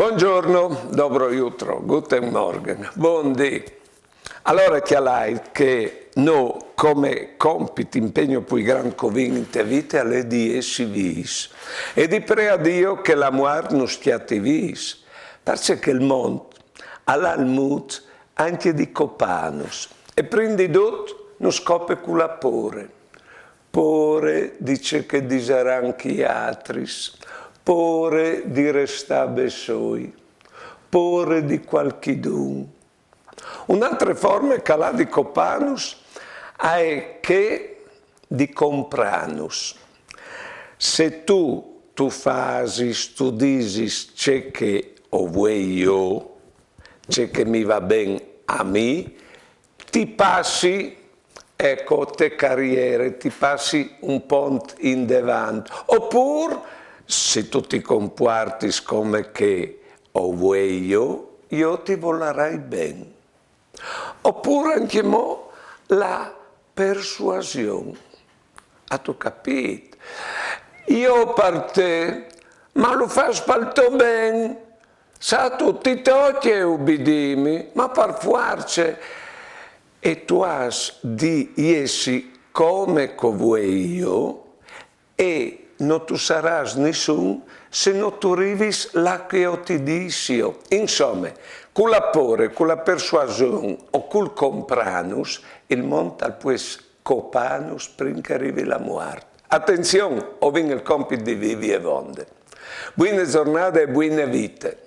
Buongiorno, dobro jutro, guten Morgen, buondì. Allora che noi come compiti, impegno più grande in vita alle di essi vis. E di pre a Dio che la muerte non stiate vis, perché che il mondo ha l'almut anche di copanus. E prima di tutto non scopre con la pore. Pore dice che disaran chi altris. Pore di restare soi, pore di qualchidun. Un'altra forma che l'ha di copanus è che di compranus. Se tu fasi, tu dici c'è che o vuoi io, c'è che mi va bene a me, ti passi, ecco, te carriere, ti passi un ponte in davanti. Oppure, se tu ti comporti come che o vuoi io ti volerai bene. Oppure anche mo la persuasione. Ha tu capito? Io per te, ma lo fai spalto bene. Sa tutti tocchi e ubbidimi, ma per forza. E tu has di essi come vuoi io e non tu sarai nessuno se non tu rivis la che io ti dissi. Insomma, con la pore, con la persuasione o col compranus, il mondo al pues copanus prima che arrivi la morte. Attenzione, ho vinto il compito di vivi e vonde. Buone giornate e buone vite.